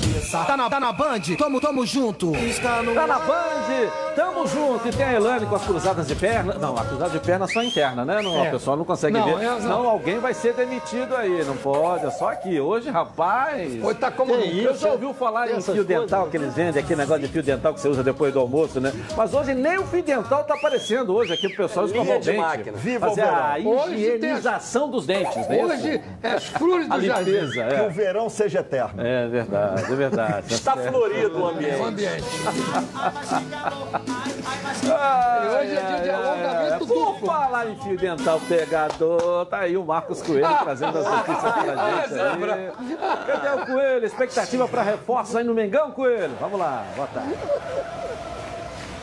cabeça. Tá na Band? Tamo junto. Tá na Band, tamo junto. E tem a Elane com as cruzadas de perna. Não, a cruzada de perna é só interna, né? Não, a pessoa não consegue ver. Não, alguém vai ser demitido aí. Não pode, é só aqui. Hoje, rapaz. Hoje tá como eu já ouviu falar em fio dental que eles vendem aqui, negócio de fio dental que você usa depois do almoço, né? Mas hoje nem o fio dental tá aparecendo hoje aqui pro pessoal escovar o dente. Fazer a higienização dos dentes, né? Hoje é as flores do jardim. Que o verão seja eterno. É verdade, é verdade. Está florido o ambiente. Hoje é dia de alongamento duplo. Por falar em fio dental pegador, tá aí o Marcos Coelho trazendo as notícias pra gente aí. Cadê o Coelho? Expectativa para reforço aí no Mengão, Coelho? Vamos lá, boa tarde.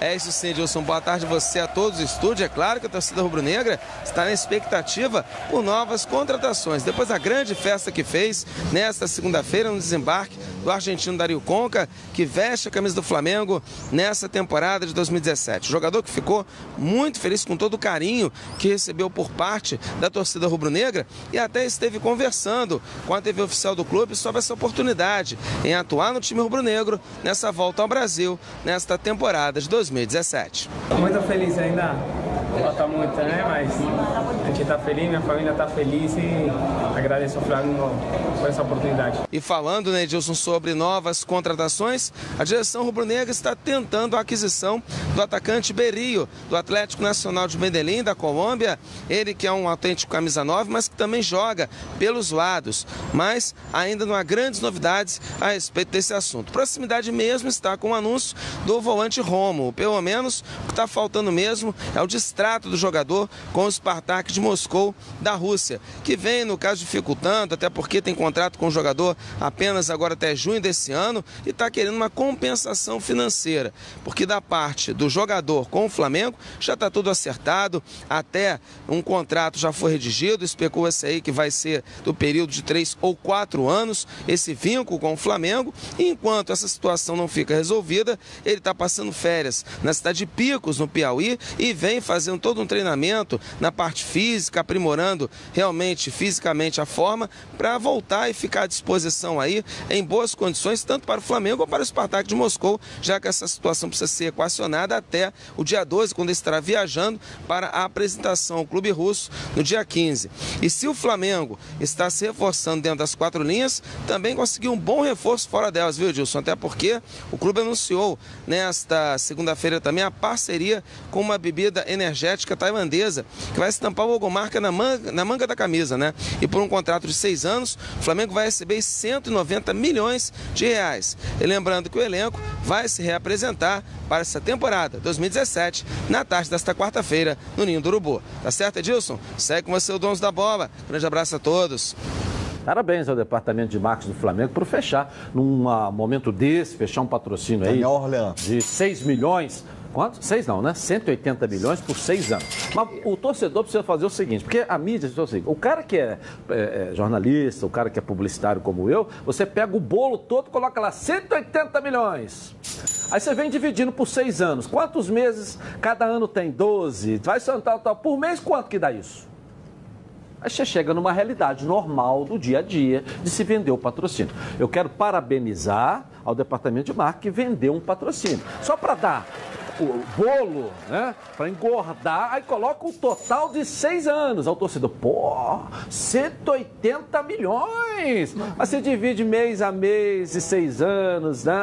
É isso sim, Edilson. Boa tarde a você, a todos do estúdio. É claro que a torcida rubro-negra está na expectativa por novas contratações. Depois da grande festa que fez nesta segunda-feira no desembarque do argentino Dario Conca, que veste a camisa do Flamengo nessa temporada de 2017. O jogador que ficou muito feliz com todo o carinho que recebeu por parte da torcida rubro-negra e até esteve conversando com a TV oficial do clube sobre essa oportunidade em atuar no time rubro-negro nessa volta ao Brasil, nesta temporada de 2017. Muito feliz ainda, falta muito, né? Mas a gente está feliz, minha família está feliz e agradeço ao Flamengo por essa oportunidade. E falando, né, Edilson, sobre novas contratações, a direção rubro-negra está tentando a aquisição do atacante Berrio, do Atlético Nacional de Medellín, da Colômbia. Ele que é um autêntico camisa 9, mas que também joga pelos lados. Mas ainda não há grandes novidades a respeito desse assunto. Proximidade mesmo está com o anúncio do volante Romo. Pelo menos o que está faltando mesmo é o distrato do jogador com o Spartak de Moscou da Rússia, que vem, no caso, dificultando, até porque tem contrato com o jogador apenas agora até junho desse ano e está querendo uma compensação financeira, porque da parte do jogador com o Flamengo já está tudo acertado, até um contrato já foi redigido, especula-se aí que vai ser do período de 3 ou 4 anos, esse vínculo com o Flamengo, e enquanto essa situação não fica resolvida, ele está passando férias na cidade de Picos, no Piauí, e vem fazendo todo um treinamento na parte física, aprimorando realmente fisicamente a forma para voltar e ficar à disposição aí em boas condições, tanto para o Flamengo como para o Spartak de Moscou, já que essa situação precisa ser equacionada até o dia 12, quando ele estará viajando para a apresentação ao clube russo no dia 15. E se o Flamengo está se reforçando dentro das 4 linhas, também conseguiu um bom reforço fora delas, viu, Edilson? Até porque o clube anunciou nesta segunda-feira também a parceria com uma bebida energética tailandesa, que vai estampar o logomarca na manga da camisa, né? E por um contrato de 6 anos, o Flamengo vai receber 190 milhões de reais. E lembrando que o elenco vai se reapresentar para essa temporada 2017, na tarde desta quarta-feira, no Ninho do Urubu. Tá certo, Edilson? Segue com você, o dono da bola. Grande abraço a todos. Parabéns ao departamento de marketing do Flamengo por fechar, num momento desse, fechar um patrocínio aí de 6 milhões. Quanto? 6 não, né? 180 milhões por 6 anos. Mas o torcedor precisa fazer o seguinte, porque a mídia, o cara que é jornalista, o cara que é publicitário como eu, você pega o bolo todo e coloca lá 180 milhões. Aí você vem dividindo por 6 anos. Quantos meses cada ano tem? 12. Vai ser tal. Por mês, quanto que dá isso? Aí você chega numa realidade normal do dia a dia de se vender o patrocínio. Eu quero parabenizar ao departamento de marketing que vendeu um patrocínio. Só para dar o bolo, né? Para engordar, aí coloca o total de 6 anos. Ao torcedor, pô, 180 milhões. Mas você divide mês a mês de 6 anos, né?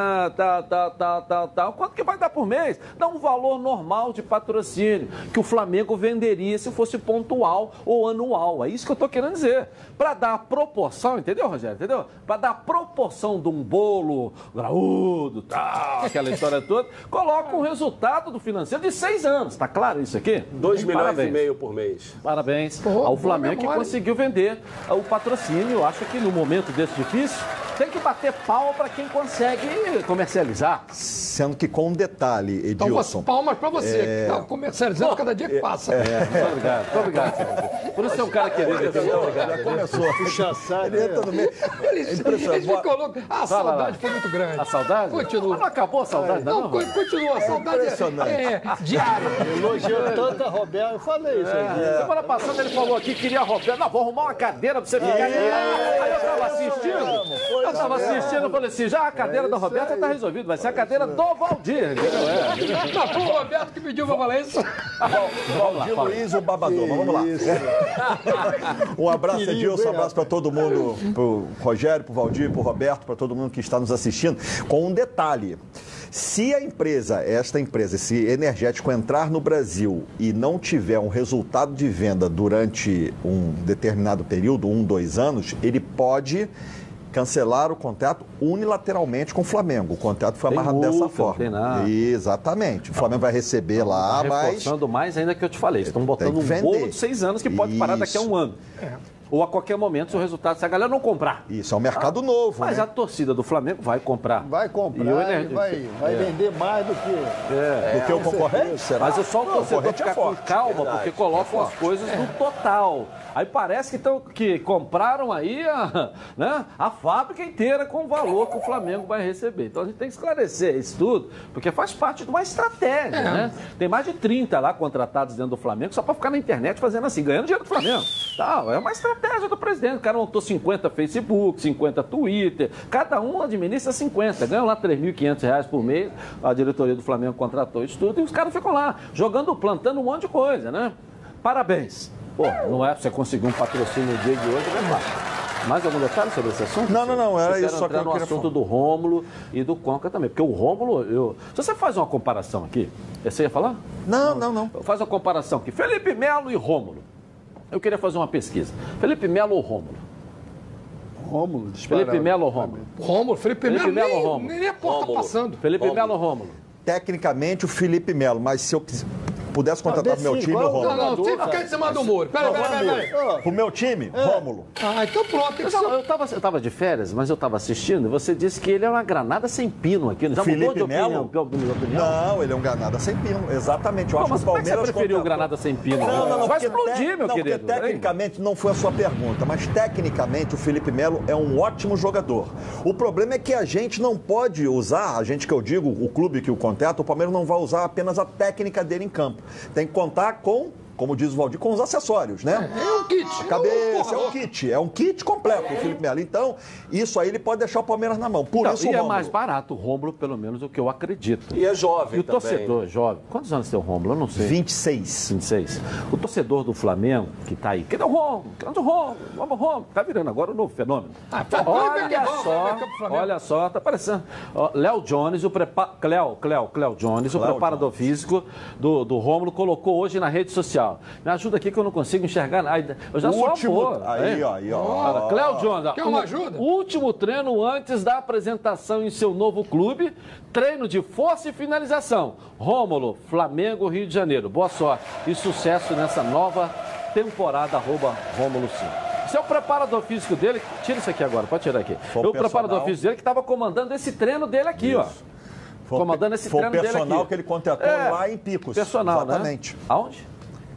Tal. Quanto que vai dar por mês? Dá um valor normal de patrocínio que o Flamengo venderia se fosse pontual ou anual. É isso que eu tô querendo dizer. Para dar a proporção, entendeu, Rogério? Entendeu? Para dar a proporção de um bolo graúdo, tal, aquela história toda, coloca um resultado do financeiro de 6 anos. Tá claro isso aqui? 2 milhões e meio por mês. Parabéns ao Flamengo que conseguiu vender o patrocínio. Eu acho que no momento desse difícil, tem que bater pau para quem consegue comercializar. Sendo que com um detalhe, Edilson. Então, palmas para você, que está comercializando cada dia que passa. Muito obrigado. Por isso é um cara querido. Já começou a puxar ele entra no meio. Ele ficou louco. A saudade foi muito grande. A saudade? Continua. Mas não acabou a saudade, não? Continua. A saudade é diária. Elogiou tanto a Roberto, eu falei isso aí. Semana passada ele falou aqui que queria a Roberto. Não, vou arrumar uma cadeira para você ficar aqui. Aí eu estava assistindo. Eu estava assistindo e falei assim, já a cadeira da Roberta está resolvida, vai ser a cadeira do Valdir. Mas foi o Roberto que pediu para falar isso. Valdir Luiz, o babador. Mas vamos lá. Um abraço, Edilson, um abraço para todo mundo, pro Rogério, pro Valdir, pro Roberto, para todo mundo que está nos assistindo. Com um detalhe. Se a empresa, esse energético entrar no Brasil e não tiver um resultado de venda durante um determinado período, 1, 2 anos, ele pode cancelar o contrato unilateralmente com o Flamengo. O contrato foi amarrado dessa forma. Tem nada. Exatamente. O Flamengo vai receber lá, mas... Reforçando mais ainda que eu te falei. Estão botando um bolo de 6 anos que pode parar daqui a 1 ano. Ou a qualquer momento, se o resultado, se a galera não comprar. Isso, é um mercado novo, mas né? a torcida do Flamengo vai comprar. Vai comprar e vai vender mais do que... do que o concorrente, será? Mas é só o torcedor ficar com calma, porque colocam as coisas no total. Aí parece que compraram aí a fábrica inteira com o valor que o Flamengo vai receber. Então a gente tem que esclarecer isso tudo, porque faz parte de uma estratégia, né? Tem mais de 30 lá contratados dentro do Flamengo só para ficar na internet fazendo assim, ganhando dinheiro do Flamengo. É uma estratégia do presidente. O cara montou 50 Facebook, 50 Twitter, cada um administra 50. Ganham lá R$3.500 por mês, a diretoria do Flamengo contratou isso tudo e os caras ficam lá, jogando, plantando um monte de coisa, né? Parabéns. Pô, não é pra você conseguir um patrocínio no dia de hoje, não é fácil. Mais algum detalhe sobre esse assunto? Não, era isso só que eu queria falar. No assunto do Rômulo e do Conca também, porque o Rômulo, se você faz uma comparação aqui, você ia falar? Não. Faz uma comparação aqui, Felipe Melo e Rômulo. Eu queria fazer uma pesquisa. Felipe Melo ou Rômulo? Rômulo, disparado. Felipe Melo ou Rômulo? Rômulo, Felipe Melo ou Rômulo? Nem a porta passando. Felipe Melo ou Rômulo? Tecnicamente o Felipe Melo, mas se eu pudesse contratar pro meu time, o Rômulo. Não, você fica em cima do muro. Peraí. Pro meu time, Rômulo. Então pronto. Eu tava de férias, mas eu tava assistindo e você disse que ele é uma granada sem pino aqui. Já Felipe mudou de Melo? opinião? Não, ele é um granada sem pino, exatamente. Eu acho Mas que o como é que Palmeiras você preferiu o granada sem pino? Não, vai explodir, meu querido. Porque tecnicamente não foi a sua pergunta, mas tecnicamente o Felipe Melo é um ótimo jogador. O problema é que a gente não pode usar, a gente que eu digo, o clube que o contrata, o Palmeiras não vai usar apenas a técnica dele em campo. Tem que contar com, como diz o Valdir, com os acessórios, né? É um kit. A cabeça, é um kit completo, o Felipe Melo. Então, isso aí ele pode deixar o Palmeiras na mão. Por isso o Rômulo. Rômulo. É mais barato o Rômulo, pelo menos o que eu acredito. E é jovem E o também. torcedor jovem. Quantos anos tem o Rômulo? Eu não sei. 26. 26. O torcedor do Flamengo, que tá aí, cadê o Rômulo? Cadê o Rômulo? Tá virando agora o novo fenômeno. Olha só, tá aparecendo. Léo Jones, Cléo Jones, o preparador físico do Rômulo, colocou hoje na rede social. Me ajuda aqui que eu não consigo enxergar nada. Eu já sou avô. Aí, ó. Cléo Jones, quer uma ajuda? Último treino antes da apresentação em seu novo clube, treino de força e finalização. Rômulo, Flamengo, Rio de Janeiro. Boa sorte e sucesso nessa nova temporada, @Rômulo 5. Esse é o preparador físico dele. Tira isso aqui agora, pode tirar aqui. O preparador físico dele que estava comandando esse treino dele aqui, ó. Comandando esse treino dele aqui. Foi o personal que ele contratou lá em Picos. Personal, exatamente. Né? Aonde?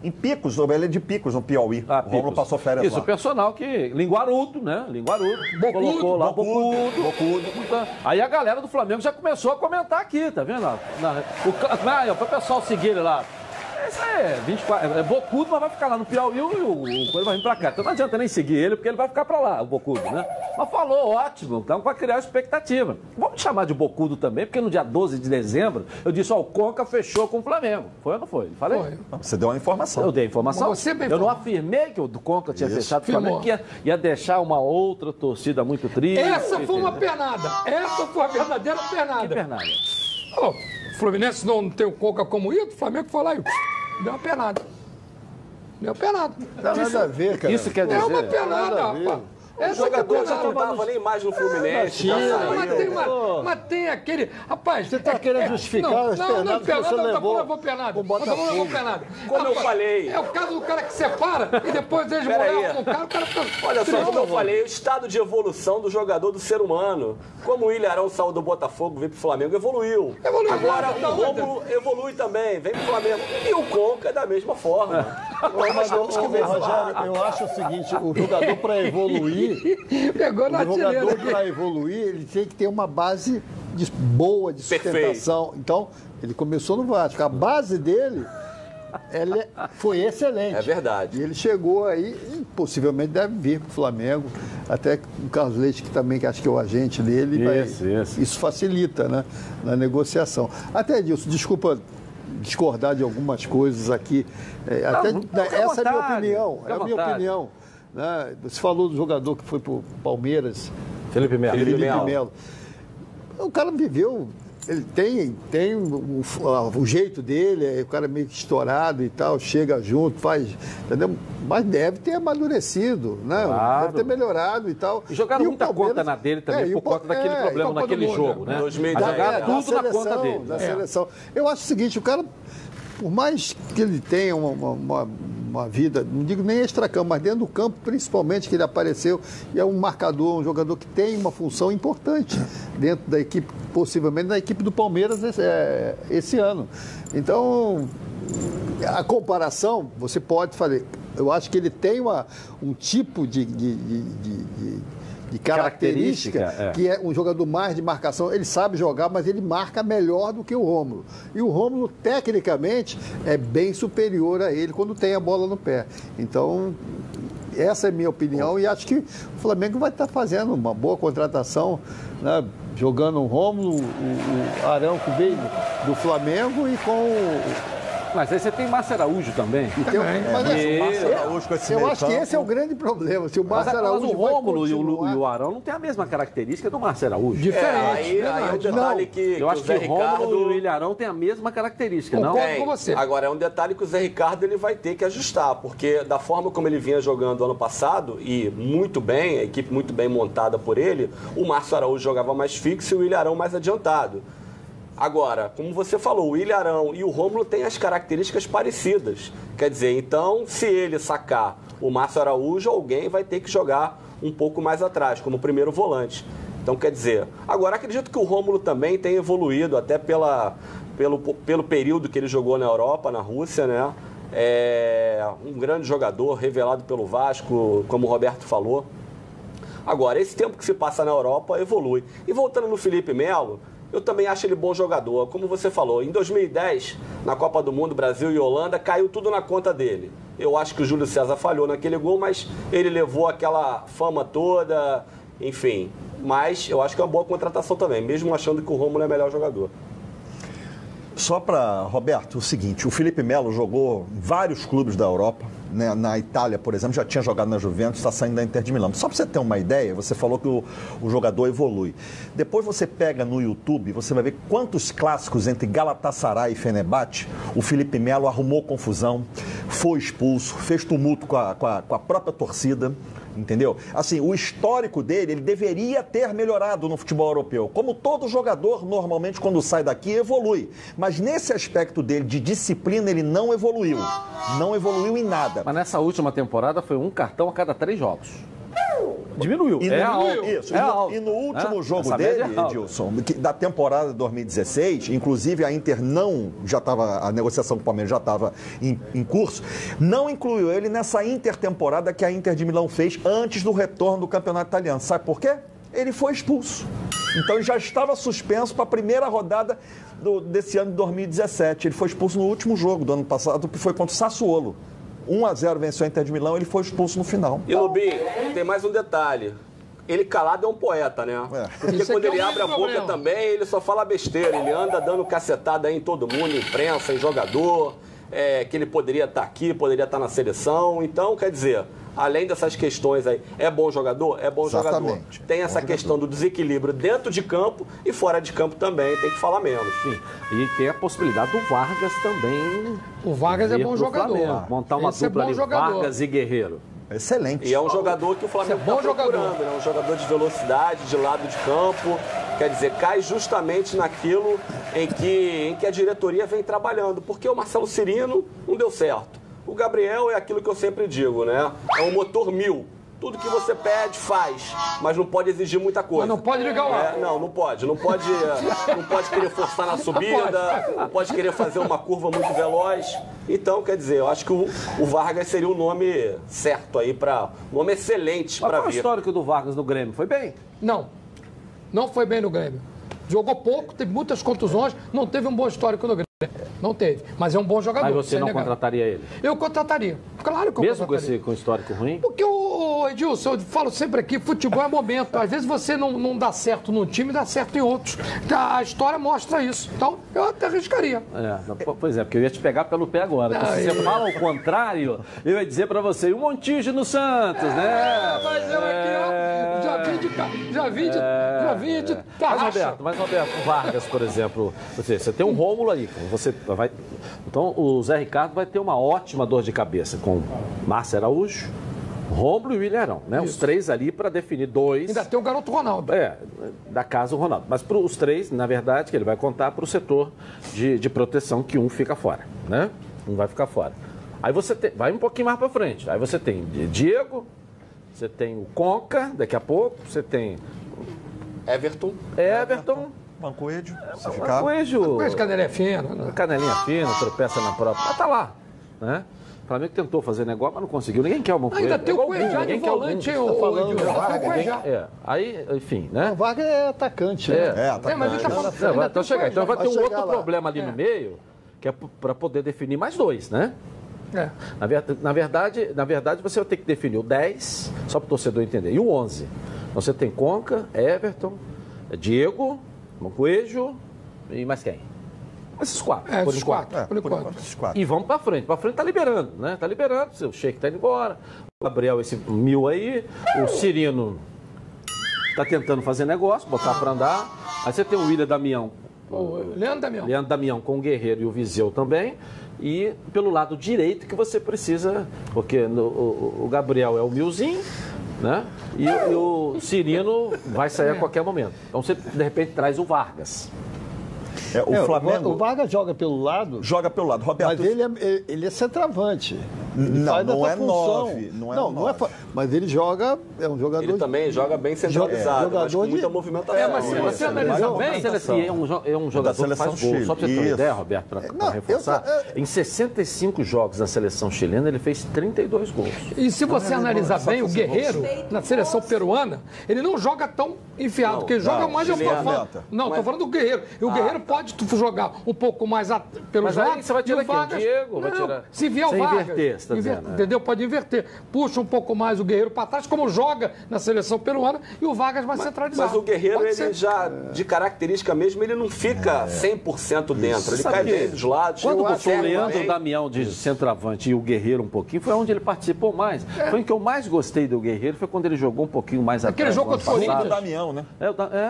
Em Picos, ele é de Picos, no Piauí. O Rômulo passou férias Isso, lá. o personal que... Linguarudo, né? Bocudo. Colocou lá, Bocudo. Aí a galera do Flamengo já começou a comentar aqui, tá vendo? Para o pessoal seguir ele lá. Isso é 24, é Bocudo, mas vai ficar lá no Piauí e o coisa vai vir pra cá. Então não adianta nem seguir ele, porque ele vai ficar pra lá, o Bocudo, né? Mas falou, ótimo, então vai criar expectativa. Vamos chamar de Bocudo também, porque no dia 12 de dezembro, eu disse, o Conca fechou com o Flamengo. Foi ou não foi? Falei? Foi. Você deu uma informação. Eu dei a informação. Mas você bem eu não afirmei que o do Conca tinha fechado com o Flamengo, que ia deixar uma outra torcida muito triste. Essa foi uma pernada. Essa foi a verdadeira pernada. Que pernada? O Fluminense não tem o Conca como ídolo, o Flamengo foi lá e deu uma pernada. Deu pernada. Não tem nada a ver, cara. Isso quer dizer... É uma pernada, rapaz. O jogador já não estava nem mais no Fluminense. Mas tem aquele... Rapaz... Você está querendo justificar as pernadas que você levou levou pernada. com o Botafogo. Como eu falei... É o caso do cara que separa e depois eles moram com o cara fica... Olha só, como eu falei, o estado de evolução do jogador, do ser humano. Como o Ilharão saiu do Botafogo, veio pro Flamengo, evoluiu. Agora o Rômulo evolui também, vem pro Flamengo. E o Conca da mesma forma. Então nós temos que ver. Rogério, eu acho o seguinte, o jogador para evoluir... Pegou na O jogador, para evoluir, ele tem que ter uma base boa de sustentação. Perfeito. Então, ele começou no Vasco. A base dele ele foi excelente. É verdade. E ele chegou aí, e possivelmente deve vir para o Flamengo. Até o Carlos Leite, que também que acho que é o agente dele, isso facilita, né, na negociação. Até, Edilson, desculpa discordar de algumas coisas aqui. Essa é a minha opinião. É a minha opinião. Né? Você falou do jogador que foi para o Palmeiras. Felipe Melo. O cara viveu, ele tem o jeito dele, o cara meio que estourado e tal, chega junto, faz, entendeu? Mas deve ter amadurecido, né? Claro. Deve ter melhorado e tal. E jogaram muita conta na dele também, por conta daquele problema naquele jogo, né? 2010. Jogaram tudo na conta dele. Da seleção. Eu acho o seguinte, o cara, por mais que ele tenha uma vida, não digo nem extracampo, mas dentro do campo, principalmente, que ele apareceu, e é um marcador, um jogador que tem uma função importante dentro da equipe, possivelmente da equipe do Palmeiras esse ano. Então, a comparação, você pode fazer. Eu acho que ele tem um tipo de característica que é um jogador mais de marcação. Ele sabe jogar, mas ele marca melhor do que o Rômulo. E o Rômulo, tecnicamente, é bem superior a ele quando tem a bola no pé. Então, essa é a minha opinião e acho que o Flamengo vai estar fazendo uma boa contratação, né? Jogando o Rômulo, o Arão, que veio do Flamengo, e com Mas aí você tem Márcio Araújo também. Eu acho que esse é o grande problema. Se o Márcio Araújo o Rômulo e o Arão não tem a mesma característica do Márcio Araújo. Aí é um detalhe que eu acho que o Rômulo e o Willian Arão têm a mesma característica, não? Com você. Agora, é um detalhe que o Zé Ricardo ele vai ter que ajustar, porque da forma como ele vinha jogando ano passado, e muito bem, a equipe muito bem montada por ele, o Márcio Araújo jogava mais fixo e o Willian Arão mais adiantado. Agora, como você falou, o Willian Arão e o Rômulo têm as características parecidas. Quer dizer, então, se ele sacar o Márcio Araújo, alguém vai ter que jogar um pouco mais atrás, como primeiro volante. Então, quer dizer, agora acredito que o Rômulo também tem evoluído, até pelo período que ele jogou na Europa, na Rússia, né? É um grande jogador, revelado pelo Vasco, como o Roberto falou. Agora, esse tempo que se passa na Europa evolui. E voltando no Felipe Melo, eu também acho ele bom jogador. Como você falou, em 2010, na Copa do Mundo, Brasil e Holanda, caiu tudo na conta dele. Eu acho que o Júlio César falhou naquele gol, mas ele levou aquela fama toda, enfim. Mas eu acho que é uma boa contratação também, mesmo achando que o Rômulo é melhor jogador. Só para, Roberto, o seguinte, o Felipe Melo jogou em vários clubes da Europa, né? Na Itália, por exemplo, já tinha jogado na Juventus, está saindo da Inter de Milão. Só para você ter uma ideia, você falou que o jogador evolui. Depois você pega no YouTube, você vai ver quantos clássicos entre Galatasaray e Fenerbahçe o Felipe Melo arrumou confusão, foi expulso, fez tumulto com a própria torcida. Entendeu? Assim, o histórico dele, ele deveria ter melhorado no futebol europeu. Como todo jogador, normalmente, quando sai daqui, evolui. Mas nesse aspecto dele, de disciplina, ele não evoluiu. Não evoluiu em nada. Mas nessa última temporada foi um cartão a cada 3 jogos. Diminuiu. E no último jogo dele, Edilson, da temporada de 2016, inclusive a Inter a negociação com o Palmeiras já estava em curso, não incluiu ele nessa intertemporada que a Inter de Milão fez antes do retorno do campeonato italiano. Sabe por quê? Ele foi expulso. Então ele já estava suspenso para a primeira rodada desse ano de 2017. Ele foi expulso no último jogo do ano passado, que foi contra o Sassuolo. 1-0 venceu a Inter de Milão, ele foi expulso no final. E Lubinho, tem mais um detalhe. Ele calado é um poeta, né? Porque quando ele abre a boca também, ele só fala besteira. Ele anda dando cacetada aí em todo mundo, imprensa, em jogador, que ele poderia estar aqui, poderia estar na seleção. Então, quer dizer, além dessas questões aí, é bom jogador? É bom jogador. Tem essa questão do desequilíbrio dentro de campo e fora de campo também, tem que falar menos. Sim. E tem a possibilidade do Vargas também. O Vargas é bom jogador. Flamengo. Montar uma dupla ali, Vargas e Guerreiro. Excelente. E é um jogador que o Flamengo está procurando, né? Um jogador de velocidade, de lado de campo. Quer dizer, cai justamente naquilo em que a diretoria vem trabalhando. Porque o Marcelo Cirino não deu certo. O Gabriel é aquilo que eu sempre digo, né? É um motor 1000. Tudo que você pede, faz. Mas não pode exigir muita coisa. Mas não pode ligar o ar. Não pode. Não pode querer forçar na subida, não pode querer fazer uma curva muito veloz. Então, quer dizer, eu acho que o Vargas seria o nome certo aí um nome excelente para vir. Mas qual é o histórico do Vargas no Grêmio? Foi bem? Não foi bem no Grêmio. Jogou pouco, teve muitas contusões, não teve um bom histórico no Grêmio. Não teve. Mas é um bom jogador. Mas você não contrataria ele? Eu contrataria. Claro que eu Mesmo contrataria. com histórico ruim? Porque, Edilson, eu falo sempre aqui, futebol é momento. Às vezes você não dá certo num time, dá certo em outros. A história mostra isso. Então, eu até arriscaria. Pois é, porque eu ia te pegar pelo pé agora. Se você fala o contrário, eu ia dizer pra você, e o Montijo no Santos, né? Mas eu aqui, ó, já vi de tarraxa. Mas Roberto, o Vargas, por exemplo, você tem um Rômulo aí, então o Zé Ricardo vai ter uma ótima dor de cabeça com Márcio Araújo, Rômulo e o Ilharão, né? Os três ali para definir dois. Ainda tem o garoto Ronaldo. Da casa o Ronaldo. Mas para os três, na verdade, que ele vai contar para o setor de proteção, que um fica fora, né? Um vai ficar fora. Aí você vai um pouquinho mais para frente. Aí você tem Diego, você tem o Conca, daqui a pouco, você tem Everton. Mancoejo, se ficar. Mancoejo, canelinha fina. Né? Canelinha fina, tropeça na própria. Mas tá lá, né? O Flamengo tentou fazer negócio, mas não conseguiu. Ninguém quer o Mancoejo. Ainda tem o Cuejá de volante, o Cuejá. Aí, enfim, né? O Vargas é atacante, né? Atacante. Mas ele tá falando. Então chega. Então vai ter um outro problema ali no meio, que é para poder definir mais dois, né? Na verdade, você vai ter que definir o 10, só para o torcedor entender, e o 11. Então você tem Conca, Everton, Diego, Mancoejo e mais quem? Esses quatro, por enquanto. Esses quatro. E vamos para frente. Para frente tá liberando, né? Tá liberando, o Sheik tá indo embora, o Gabriel esse 1000 aí, o Cirino tá tentando fazer negócio, botar para andar. Aí você tem o William Damião. Leandro Damião com o Guerreiro e o Viseu também. E pelo lado direito que você precisa, porque o Gabriel é o milzinho, né? E o Cirino vai sair a qualquer momento. Então você, de repente, traz o Vargas. O Flamengo... O Vargas joga pelo lado. Roberto. Mas ele é centroavante. Não é 9. Mas ele joga, é um jogador... Ele também joga bem centralizado, mas com muita movimentação. Mas se você analisar bem... É um jogador que faz gol. Só para você ter uma ideia, Roberto, para reforçar, em 65 jogos na seleção chilena, ele fez 32 gols. E se você analisar bem, o Guerreiro, na seleção peruana, ele não joga tão enfiado, porque ele joga mais de uma. Não, estou falando do Guerreiro. E o Guerreiro pode jogar um pouco mais pelos lados. Mas aí você vai tirar quem? Diego? Vai tirar... Se vier o Vargas... Inverter, você tá dizendo, entendeu? Pode inverter. Puxa um pouco mais o Guerreiro para trás, como joga na seleção peruana, e o Vargas vai centralizar. Mas o Guerreiro, ele já, de característica mesmo, ele não fica 100% dentro. Ele cai bem dos lados. Quando botou o Leandro Damião de centroavante e o Guerreiro um pouquinho, foi onde ele participou mais. Foi em que eu mais gostei do Guerreiro, foi quando ele jogou um pouquinho mais atrás. Aquele jogo contra o Corinthians. Damião, né?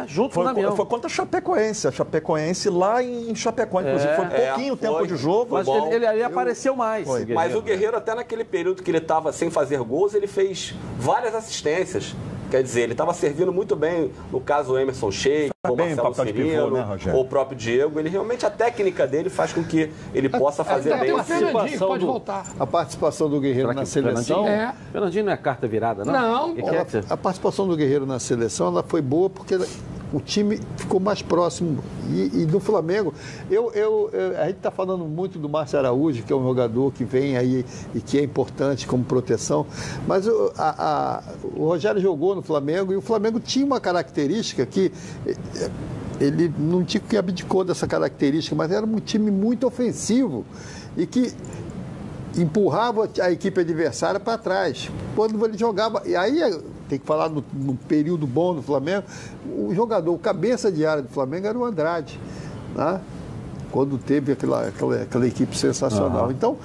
Junto com o Damião. Foi contra a Chapecoense. A Chapecoense lá em Chapecó, inclusive. Foi pouquinho tempo de jogo. Mas ele apareceu mais. Mas o Guerreiro, até naquele período que ele estava sem fazer gols, ele fez várias assistências. Quer dizer, ele estava servindo muito bem, no caso o Emerson Sheik, o Marcelo Cirino, ou o próprio Diego. Ele realmente, a técnica dele faz com que ele possa fazer bem. Pode voltar. A participação do Guerreiro na seleção... Fernandinho não é carta virada, não? Não. A participação do Guerreiro na seleção, ela foi boa porque o time ficou mais próximo. E do Flamengo, a gente está falando muito do Márcio Araújo, que é um jogador que vem aí e que é importante como proteção, mas o Rogério jogou no Flamengo e o Flamengo tinha uma característica que ele não tinha que abdicou dessa característica, mas era um time muito ofensivo e que empurrava a equipe adversária para trás. Quando ele jogava, e aí tem que falar no período bom do Flamengo, o jogador, o cabeça de área do Flamengo era o Andrade, né? Quando teve aquela equipe sensacional. Então,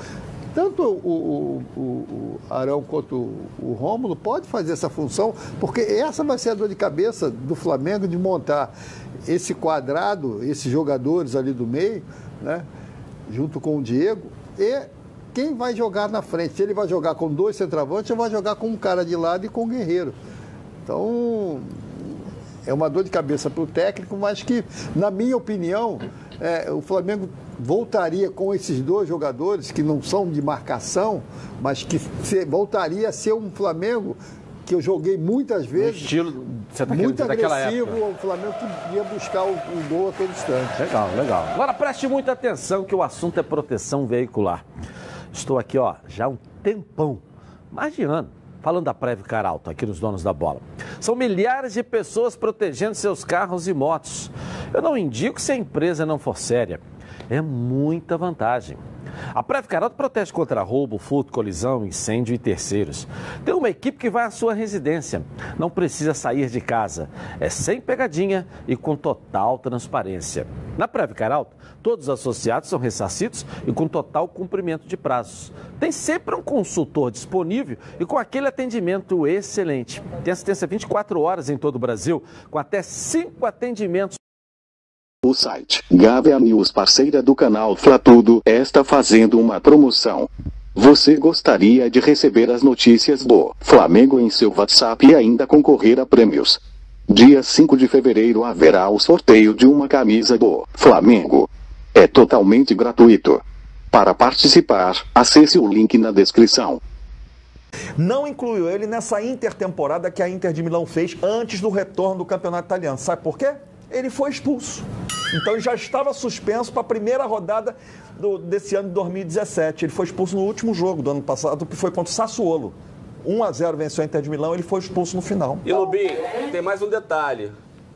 tanto o Arão quanto o Rômulo pode fazer essa função, porque essa vai ser a dor de cabeça do Flamengo de montar esse quadrado, esses jogadores ali do meio, né? Junto com o Diego, e quem vai jogar na frente? Se ele vai jogar com 2 centroavantes, ou vai jogar com um cara de lado e com o Guerreiro. Então, é uma dor de cabeça para o técnico, mas que, na minha opinião, o Flamengo voltaria com esses 2 jogadores, que não são de marcação, mas que voltaria a ser um Flamengo que eu joguei muitas vezes, estilo, muito agressivo, o Flamengo que ia buscar o gol a todo instante. Legal. Agora preste muita atenção que o assunto é proteção veicular. Estou aqui, já há um tempão, mais de ano, falando da Previcar Alto, aqui nos Donos da Bola. São milhares de pessoas protegendo seus carros e motos. Eu não indico se a empresa não for séria. é muita vantagem. A Preve Caralto protege contra roubo, furto, colisão, incêndio e terceiros. Tem uma equipe que vai à sua residência. Não precisa sair de casa. É sem pegadinha e com total transparência. Na Preve Caralto, todos os associados são ressarcidos e com total cumprimento de prazos. Tem sempre um consultor disponível e com aquele atendimento excelente. Tem assistência 24 horas em todo o Brasil, com até 5 atendimentos. O site Gávea News, parceira do canal Flatudo, está fazendo uma promoção. Você gostaria de receber as notícias do Flamengo em seu WhatsApp e ainda concorrer a prêmios? Dia 5 de fevereiro haverá o sorteio de uma camisa do Flamengo. É totalmente gratuito. Para participar, acesse o link na descrição. Não incluiu ele nessa intertemporada que a Inter de Milão fez antes do retorno do campeonato italiano. Sabe por quê? Ele foi expulso. Então ele já estava suspenso para a primeira rodada desse ano de 2017. Ele foi expulso no último jogo do ano passado, que foi contra o Sassuolo. 1-0 venceu a Inter de Milão, ele foi expulso no final. E Lubim, tem mais um detalhe.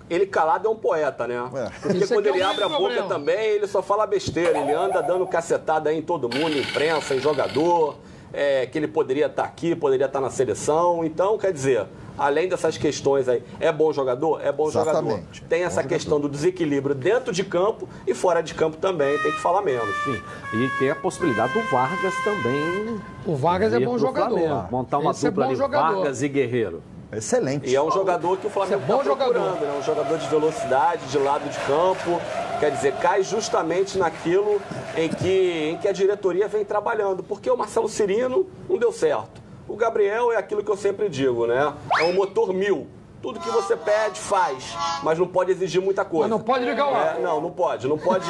Ele calado é um poeta, né? Porque quando ele abre a boca também, ele só fala besteira. Ele anda dando cacetada aí em todo mundo, imprensa, em jogador, que ele poderia estar aqui, poderia estar na seleção. Então, quer dizer, além dessas questões aí, é bom jogador? É bom jogador. Tem essa questão do desequilíbrio dentro de campo e fora de campo também, tem que falar menos. Sim. E tem a possibilidade do Vargas também. O Vargas é bom jogador. Flamengo. Montar uma dupla ali, Vargas e Guerreiro. Excelente. E é um jogador que o Flamengo está procurando, né? Um jogador de velocidade, de lado de campo. Quer dizer, cai justamente naquilo em que a diretoria vem trabalhando. Porque o Marcelo Cirino não deu certo. O Gabriel é aquilo que eu sempre digo, né? É um motor 1000. Tudo que você pede, faz. Mas não pode exigir muita coisa. Mas não pode ligar o ar. Não pode. Não pode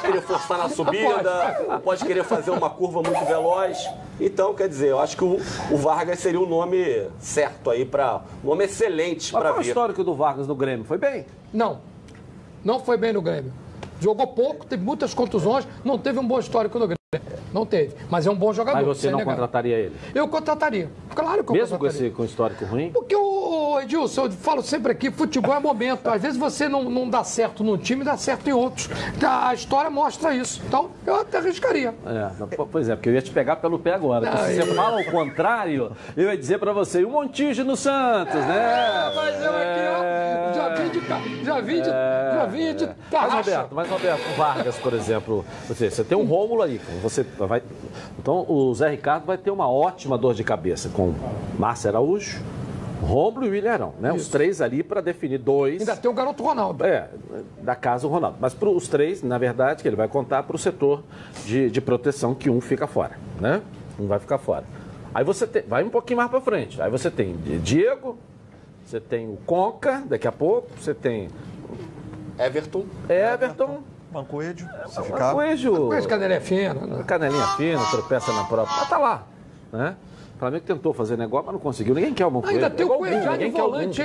querer forçar na subida. Não pode querer fazer uma curva muito veloz. Então, quer dizer, eu acho que o Vargas seria o nome certo aí para um nome excelente para vir. Qual é o histórico do Vargas no Grêmio? Foi bem? Não foi bem no Grêmio. Jogou pouco, teve muitas contusões, não teve um bom histórico no Grêmio. Não teve, mas é um bom jogador. Mas você não contrataria ele? Eu contrataria. Claro que eu mesmo contrataria. Com esse histórico ruim? Porque, Edilson, eu falo sempre aqui, futebol é momento. Às vezes você não dá certo num time, dá certo em outros. A história mostra isso. Então, eu até arriscaria. Pois é, porque eu ia te pegar pelo pé agora. Se você fala o contrário, eu ia dizer pra você, o Montijo no Santos, né? Mas eu aqui, ó, já vi de tarraxa. Mas Roberto, o Vargas, por exemplo, você tem um Rômulo aí, então o Zé Ricardo vai ter uma ótima dor de cabeça com Márcio Araújo, Rômulo e o Ilharão, né? Os três ali para definir dois. Ainda tem o garoto Ronaldo. Da casa o Ronaldo. Mas para os três, na verdade, que ele vai contar para o setor de proteção, que um fica fora, né? Um vai ficar fora. Aí você vai um pouquinho mais para frente. Aí você tem Diego, você tem o Conca, daqui a pouco, você tem Everton. Mancoejo, se ficar. Mancoejo, canelinha fina. Né? Canelinha fina, tropeça na própria. Mas tá lá, né? O Flamengo tentou fazer negócio, mas não conseguiu. Ninguém quer o Mancoejo. Ainda tem o Cuejá de volante,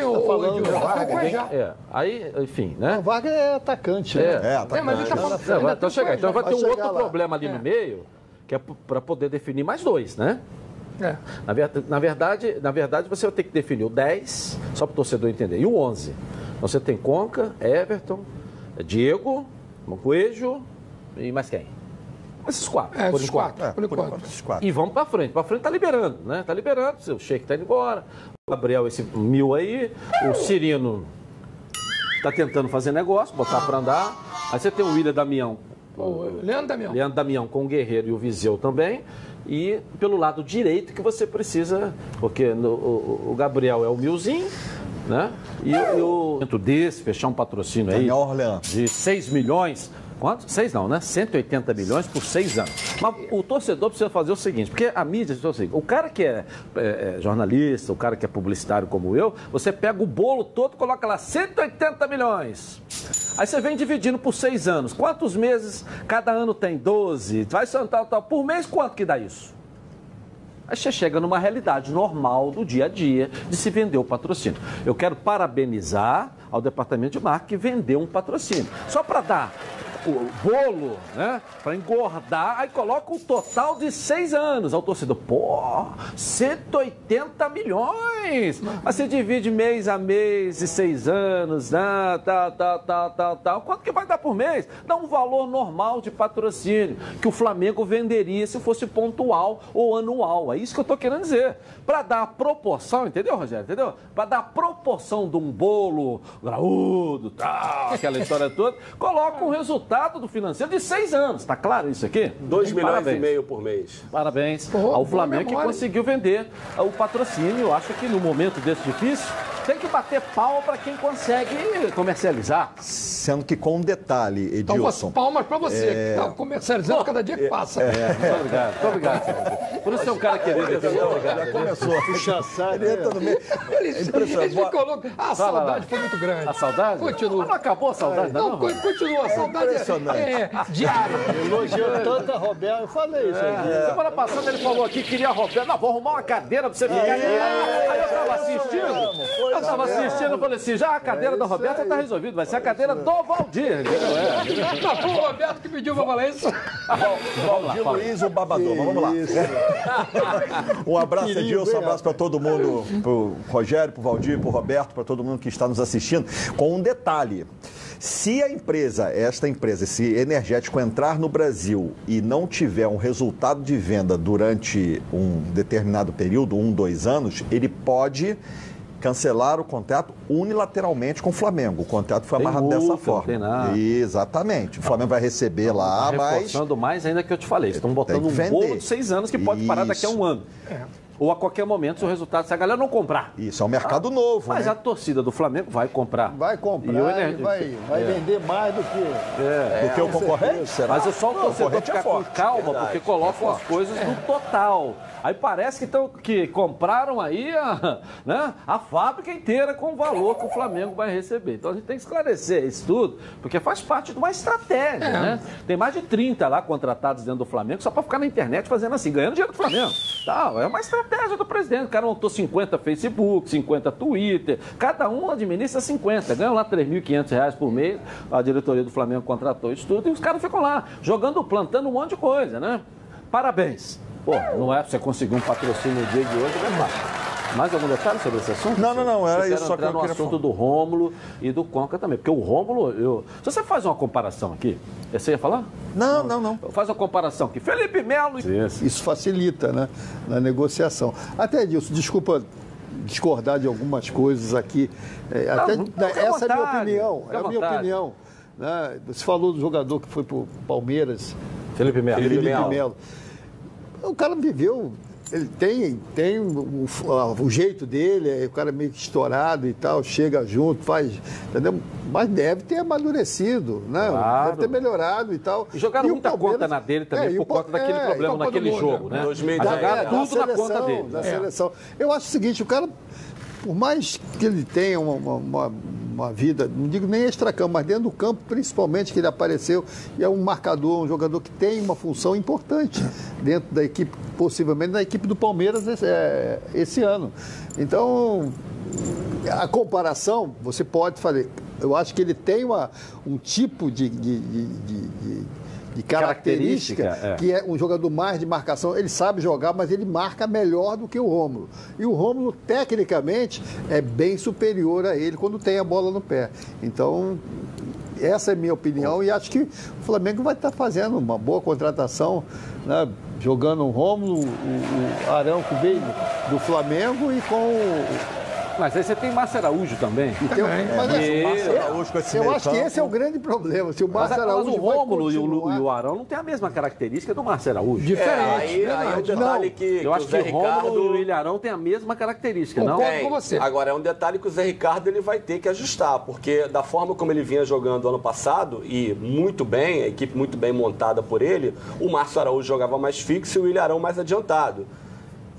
Aí, enfim, né? O Vargas é atacante, né? Mas ele tá falando... Então vai ter um outro problema ali no meio, que é para poder definir mais dois, né? Na verdade, você vai ter que definir o 10, só para o torcedor entender, e o 11. Então você tem Conca, Everton, Diego, Mancoejo e mais quem? Esses quatro, por enquanto. Esses quatro. E vamos para frente. Para frente tá liberando, né? Tá liberando. O Sheik tá indo embora. O Gabriel, esse 1000 aí. O Cirino tá tentando fazer negócio, botar para andar. Aí você tem o William Damião. Leandro Damião com o Guerreiro e o Viseu também. E pelo lado direito que você precisa, porque o Gabriel é o 1000zinho, né? E o desse, fechar um patrocínio aí de 6 milhões. Quanto? 6 não, né? 180 milhões por 6 anos. Mas o torcedor precisa fazer o seguinte, porque a mídia, o cara que é jornalista, o cara que é publicitário como eu, você pega o bolo todo, coloca lá 180 milhões. Aí você vem dividindo por 6 anos. Quantos meses cada ano tem? 12. Vai ser tal. Por mês, quanto que dá isso? Aí você chega numa realidade normal do dia a dia de se vender o patrocínio. Eu quero parabenizar ao departamento de marketing que vendeu um patrocínio. Só para dar o bolo, né? Para engordar, aí coloca o total de 6 anos. Aí o torcedor, pô, 180 milhões. Mas você divide mês a mês de 6 anos, né? Tal. Quanto que vai dar por mês? Dá um valor normal de patrocínio que o Flamengo venderia se fosse pontual ou anual. É isso que eu tô querendo dizer. Para dar a proporção, entendeu, Rogério? Entendeu? Para dar a proporção de um bolo graúdo, tal, aquela história toda, coloca um resultado do financeiro de 6 anos. Tá claro isso aqui? 2 milhões e meio por mês. Parabéns ao Flamengo que conseguiu vender o patrocínio. Eu acho que no momento desse difícil, tem que bater pau para quem consegue comercializar. Sendo que com um detalhe, Edilson. Então, palmas para você, que está comercializando cada dia que passa. Muito obrigado. Por isso é um cara querido. Já começou a puxar saco. Ele entra no meio. A saudade foi muito grande. A saudade? Continua. Mas não acabou a saudade, não? Continua. A saudade é diária. Elogiou tanto a Roberto, eu falei isso aí. Semana passada ele falou aqui que queria a Roberto. Não, vou arrumar uma cadeira para você ficar aqui. Aí eu estava assistindo. Eu falei assim, já a cadeira da Roberta está resolvida. Vai ser a cadeira do Valdir. Não, foi o Roberto que pediu para falar isso. Valdir Luiz, o babador. Vamos lá. Um abraço, Edilson. Um abraço para todo mundo. Pro Rogério, pro Valdir, pro Roberto, para todo mundo que está nos assistindo. Com um detalhe. Se a empresa, esse energético entrar no Brasil e não tiver um resultado de venda durante um determinado período, 1, 2 anos, ele pode cancelar o contrato unilateralmente com o Flamengo. O contrato foi amarrado dessa forma. Não tem nada. Exatamente. O Flamengo vai receber lá, mas... Reforçando mais ainda que eu te falei. Estão botando um bolo de 6 anos que pode parar daqui a 1 ano. Ou a qualquer momento, se o resultado, se a galera não comprar. Isso, é um mercado novo, mas né? a torcida do Flamengo vai comprar. Vai comprar e vai vender mais do que o concorrente. Será? Mas é só o torcedor ficar com calma, porque colocam as coisas no total. Aí parece que compraram aí a fábrica inteira com o valor que o Flamengo vai receber. Então a gente tem que esclarecer isso tudo, porque faz parte de uma estratégia, né? Tem mais de 30 lá contratados dentro do Flamengo só para ficar na internet fazendo assim, ganhando dinheiro do Flamengo. É uma estratégia do presidente. O cara montou 50 Facebook, 50 Twitter, cada um administra 50. Ganham lá R$3.500 por mês, a diretoria do Flamengo contratou isso tudo e os caras ficam lá, jogando, plantando um monte de coisa, né? Parabéns. Pô, não é pra você conseguir um patrocínio no dia de hoje, não é fácil. Mais algum detalhe sobre esse assunto? Não, era isso só que eu queria falar. Assunto do Rômulo e do Conca também, porque o Rômulo, se você faz uma comparação aqui, você ia falar? Não. Faz uma comparação aqui, Felipe Melo... Isso facilita, né, na negociação. Até, Edilson, desculpa discordar de algumas coisas aqui. Essa é a minha opinião. É a minha opinião. Né? Você falou do jogador que foi para o Palmeiras. Felipe Melo. O cara viveu... Ele tem o jeito dele, o cara meio que estourado e tal, chega junto, faz, entendeu? Mas deve ter amadurecido, né? Claro. Deve ter melhorado e tal. E jogaram muita conta na dele também por conta daquele problema naquele jogo, né? 2010. Jogaram tudo na conta dele. Da seleção. Eu acho o seguinte, o cara, por mais que ele tenha uma vida, não digo nem extracampo, mas dentro do campo, principalmente, que ele apareceu, e é um marcador, um jogador que tem uma função importante dentro da equipe, possivelmente da equipe do Palmeiras esse ano. Então, a comparação, você pode fazer. Eu acho que ele tem um tipo de característica que é um jogador mais de marcação. Ele sabe jogar, mas ele marca melhor do que o Rômulo. E o Rômulo, tecnicamente, é bem superior a ele quando tem a bola no pé. Então, essa é a minha opinião e acho que o Flamengo vai estar fazendo uma boa contratação, né? Jogando o Rômulo, o Arão que veio do Flamengo e com Mas aí você tem Márcio Araújo também. Eu acho que esse é o grande problema. Se o Márcio Araújo o Rômulo e o Arão não tem a mesma característica do Márcio Araújo. Diferente. Aí é um detalhe que eu acho que o Rômulo e o Ilharão têm a mesma característica, não? Com você. Agora, é um detalhe que o Zé Ricardo ele vai ter que ajustar, porque da forma como ele vinha jogando ano passado, e muito bem, a equipe muito bem montada por ele, o Márcio Araújo jogava mais fixo e o Ilharão mais adiantado.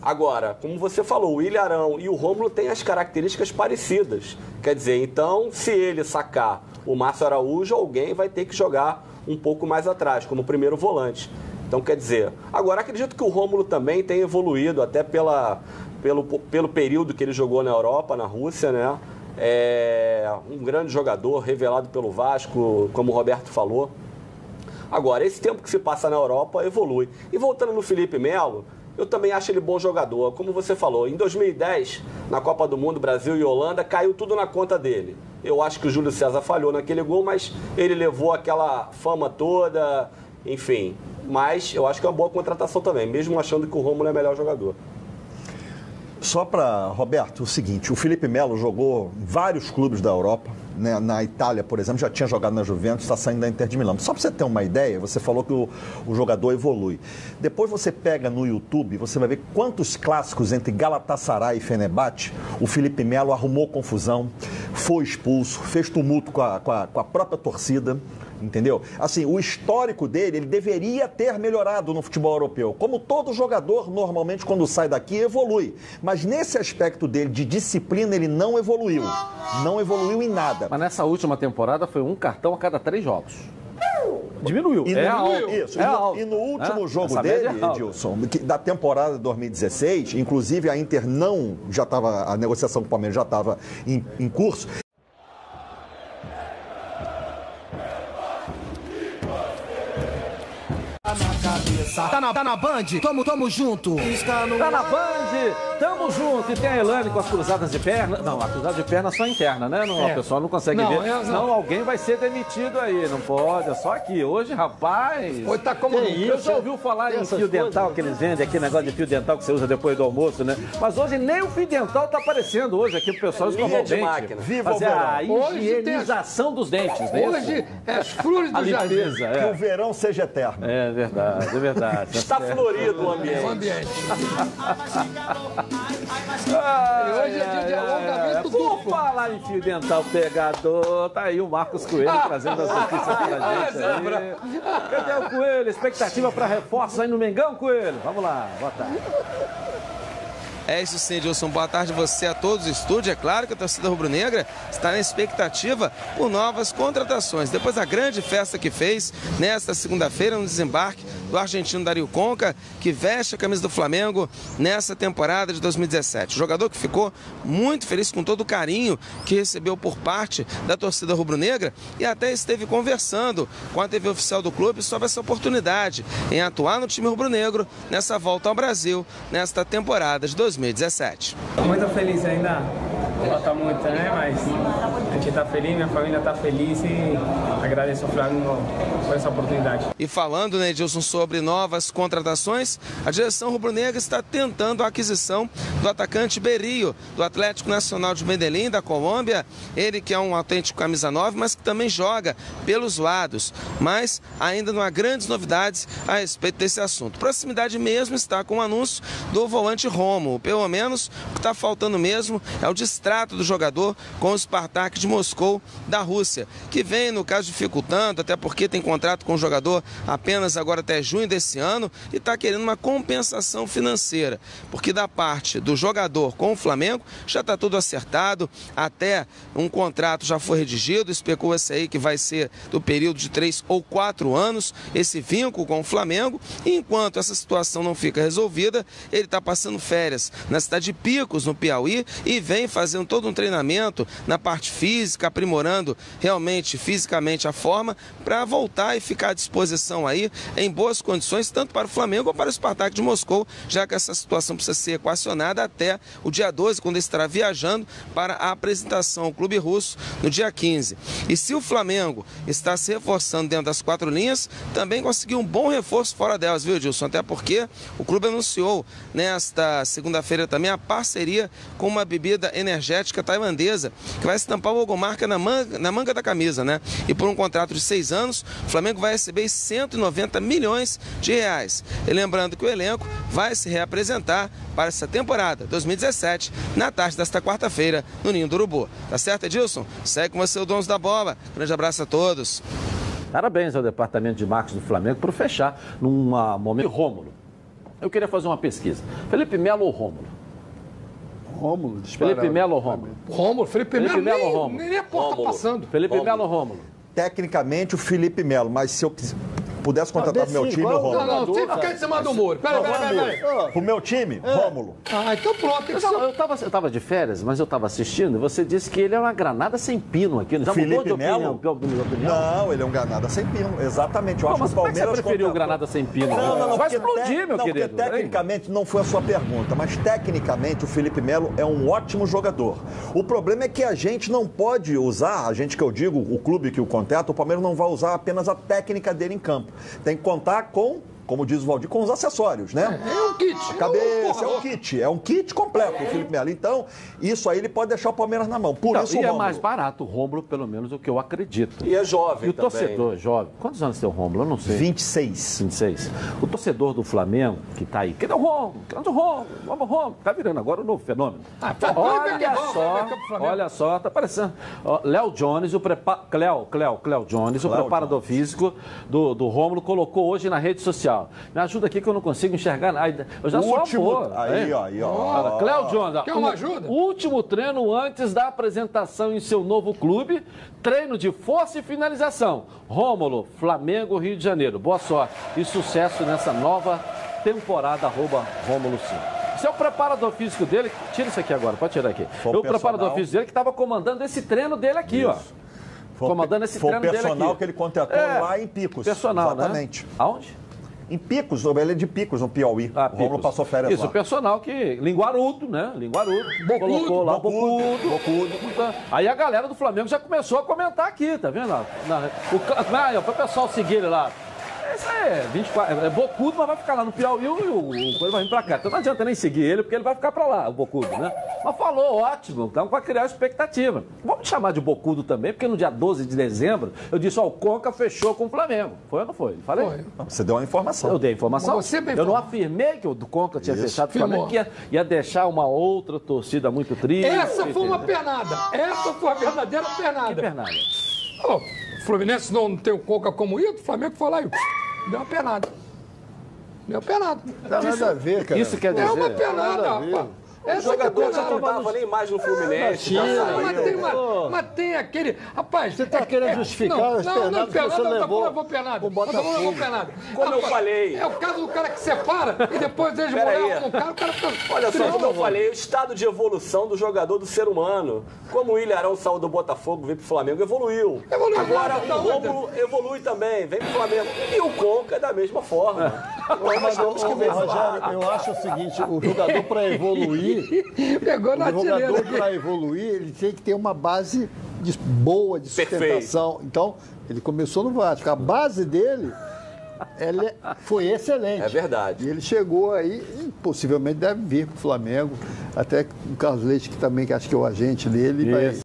Agora, como você falou, o Ilharão e o Rômulo têm as características parecidas. Quer dizer, então, se ele sacar o Márcio Araújo, alguém vai ter que jogar um pouco mais atrás, como primeiro volante. Então, quer dizer, agora acredito que o Rômulo também tem evoluído, até pelo período que ele jogou na Europa, na Rússia, né? É um grande jogador, revelado pelo Vasco, como o Roberto falou. Agora, esse tempo que se passa na Europa evolui. E voltando no Felipe Melo, eu também acho ele bom jogador. Como você falou, em 2010, na Copa do Mundo, Brasil e Holanda, caiu tudo na conta dele. Eu acho que o Júlio César falhou naquele gol, mas ele levou aquela fama toda, enfim. Mas eu acho que é uma boa contratação também, mesmo achando que o Rômulo é melhor jogador. Só para, Roberto, o seguinte, o Felipe Melo jogou em vários clubes da Europa, né? Na Itália, por exemplo, já tinha jogado na Juventus, está saindo da Inter de Milão. Só para você ter uma ideia, você falou que o jogador evolui. Depois você pega no YouTube, você vai ver quantos clássicos entre Galatasaray e Fenerbahçe o Felipe Melo arrumou confusão, foi expulso, fez tumulto com a própria torcida. Entendeu? Assim, o histórico dele, ele deveria ter melhorado no futebol europeu. Como todo jogador, normalmente, quando sai daqui, evolui. Mas nesse aspecto dele, de disciplina, ele não evoluiu. Não evoluiu em nada. Mas nessa última temporada foi um cartão a cada 3 jogos. Diminuiu. E no último jogo dele, Edilson, da temporada 2016, inclusive a Inter já estava, a negociação com o Palmeiras já estava em curso. Tá na Band? Tamo junto. Tá na Band, tamo junto. E tem a Elane com as cruzadas de perna. Não, a cruzada de perna é só interna, né? Não, a pessoa não consegue ver. Senão alguém vai ser demitido aí. Não pode, é só aqui. Hoje, rapaz. Hoje tá como eu já ouviu falar em fio dental que eles vendem aqui, negócio de fio dental que você usa depois do almoço, né? Mas hoje nem o fio dental tá aparecendo hoje aqui pro pessoal escovar o dente. Viva a higienização dos dentes, né? Hoje é as flores do jardim. Que o verão seja eterno. É verdade, é verdade. Está florido o ambiente. Hoje é dia de alongamento duplo. Por falar em fio dental pegador, tá aí o Marcos Coelho trazendo as notícias pra gente aí. Cadê o Coelho? Expectativa para reforços aí no Mengão, Coelho? Vamos lá, boa tarde. É isso sim, Edilson. Boa tarde a você, a todos do estúdio. É claro que a torcida rubro-negra está na expectativa por novas contratações. Depois da grande festa que fez nesta segunda-feira no desembarque do argentino Dario Conca, que veste a camisa do Flamengo nessa temporada de 2017. O jogador que ficou muito feliz com todo o carinho que recebeu por parte da torcida rubro-negra e até esteve conversando com a TV oficial do clube sobre essa oportunidade em atuar no time rubro-negro nessa volta ao Brasil, nesta temporada de 2017. Muito feliz ainda, falta muito, né? Mas a gente está feliz, minha família está feliz e agradeço ao Flamengo por essa oportunidade. E falando, né, Edilson, sobre novas contratações, a direção rubro-negra está tentando a aquisição do atacante Berrio, do Atlético Nacional de Medellín, da Colômbia. Ele que é um autêntico camisa 9, mas que também joga pelos lados. Mas ainda não há grandes novidades a respeito desse assunto. Proximidade mesmo está com o anúncio do volante Rômulo. Pelo menos o que está faltando mesmo é o distrato do jogador com o Spartak de Moscou da Rússia, que vem, no caso, dificultando, até porque tem contrato com o jogador apenas agora até junho desse ano e está querendo uma compensação financeira, porque da parte do jogador com o Flamengo já está tudo acertado, até um contrato já foi redigido, especula-se aí que vai ser do período de 3 ou 4 anos, esse vínculo com o Flamengo, e enquanto essa situação não fica resolvida, ele está passando férias na cidade de Picos, no Piauí, e vem fazendo todo um treinamento na parte física, aprimorando realmente fisicamente a forma para voltar e ficar à disposição aí em boas condições, tanto para o Flamengo como para o Spartak de Moscou, já que essa situação precisa ser equacionada até o dia 12, quando ele estará viajando para a apresentação ao clube russo no dia 15. E se o Flamengo está se reforçando dentro das 4 linhas, também conseguiu um bom reforço fora delas, viu, Edilson? Até porque o clube anunciou nesta segunda-feira também a parceria com uma bebida energética tailandesa que vai estampar o logomarca na manga da camisa, né? E por um contrato de 6 anos, o Flamengo vai receber 190 milhões de reais. E lembrando que o elenco vai se reapresentar para essa temporada 2017, na tarde desta quarta-feira, no Ninho do Urubu. Tá certo, Edilson? Segue com você, o dono da bola. Grande abraço a todos. Parabéns ao departamento de marketing do Flamengo por fechar num momento. Rômulo. Eu queria fazer uma pesquisa. Felipe Melo ou Rômulo? Rômulo, disparado. Felipe Melo ou Rômulo? Rômulo, Felipe Melo ou Rômulo? Nem a porta passando. Felipe Melo ou Rômulo? Tecnicamente o Felipe Melo, mas se eu pudesse contratar pro meu time, o Rômulo. Não, sem ficar em cima do muro. Peraí. Pro meu time, Rômulo. Ah, então pronto. Eu tava de férias, mas eu tava assistindo e você disse que ele é uma granada sem pino aqui. Já mudou de opinião? Não, ele é um granada sem pino, exatamente. Eu acho que o Palmeiras... Você preferiu o granada sem pino? Não, vai explodir, meu querido. Porque tecnicamente não foi a sua pergunta, mas tecnicamente o Felipe Melo é um ótimo jogador. O problema é que a gente não pode usar, a gente que eu digo, o clube que o contrata, o Palmeiras não vai usar apenas a técnica dele em campo. Tem que contar com, como diz o Valdir, com os acessórios, né? É um kit. A cabeça, é um kit completo, o Felipe Melo. Então, isso aí ele pode deixar o Palmeiras na mão. Por isso o Rômulo. É mais barato o Rômulo, pelo menos o que eu acredito. E é jovem E o também. torcedor jovem. Quantos anos tem o Rômulo? Eu não sei. 26. 26. O torcedor do Flamengo, que tá aí, cadê o Rômulo? Cadê o Rômulo? Vamos, Rômulo. Tá virando agora o novo fenômeno. Olha só, tá aparecendo. Léo Jones, Cléo Jones, o preparador físico do Rômulo, colocou hoje na rede social. Me ajuda aqui que eu não consigo enxergar nada. Eu já sou avô. Aí, ó. Cléo Jones. Quer uma ajuda? Último treino antes da apresentação em seu novo clube. Treino de força e finalização. Rômulo, Flamengo, Rio de Janeiro. Boa sorte e sucesso nessa nova temporada, @Rômulo Sim. Esse é o preparador físico dele. Tira isso aqui agora, pode tirar aqui. O preparador físico dele que estava comandando esse treino dele aqui, ó. Comandando esse treino dele aqui. Foi o personal que ele contratou lá em Picos. Personal, exatamente. Né? Aonde? Em Picos, ele é de Picos, no Piauí. O Rômulo passou férias Isso, lá. o personal que... Linguarudo, né? Linguarudo. Colocou lá Bocudo. Aí a galera do Flamengo já começou a comentar aqui, tá vendo? O pessoal seguir ele lá. Isso aí é 24, é Bocudo, mas vai ficar lá no Piauí e o coisa vai vir pra cá. Então não adianta nem seguir ele, porque ele vai ficar pra lá, o Bocudo, né? Mas falou, ótimo, então pra criar expectativa. Vamos chamar de Bocudo também, porque no dia 12 de dezembro, eu disse, o Conca fechou com o Flamengo. Foi ou não foi? Falei? Foi. Você deu uma informação. Eu dei a informação. Eu não afirmei que o Conca tinha fechado com o Flamengo, que ia deixar uma outra torcida muito triste. Essa foi uma pernada. Essa foi a verdadeira pernada. Que pernada? O Fluminense não tem o Conca como ídolo, o Flamengo foi lá e deu uma pernada. Não dá nada a ver, cara. Isso quer dizer... É uma pernada, rapaz. O jogador já não estava nem mais no Fluminense. Mas tem aquele... Rapaz... Você está querendo justificar as pernadas que você levou o Botafogo. Como eu falei... É o caso do cara que separa e depois eles moram com o cara fica... Olha só, como eu falei, o estado de evolução do jogador, do ser humano. Como o Ilharão saiu do Botafogo, veio pro Flamengo, evoluiu. Agora o Rômulo evolui também, vem pro Flamengo. E o Conca é da mesma forma. Rogério, eu acho o seguinte, o jogador para evoluir... Pegou na o jogador para evoluir, ele tem que ter uma base boa de sustentação. Perfeito. Então, ele começou no Vasco. A base dele foi excelente. É verdade. E ele chegou aí, e possivelmente deve vir para o Flamengo. Até o Carlos Leite, que também que acho que é o agente dele, vai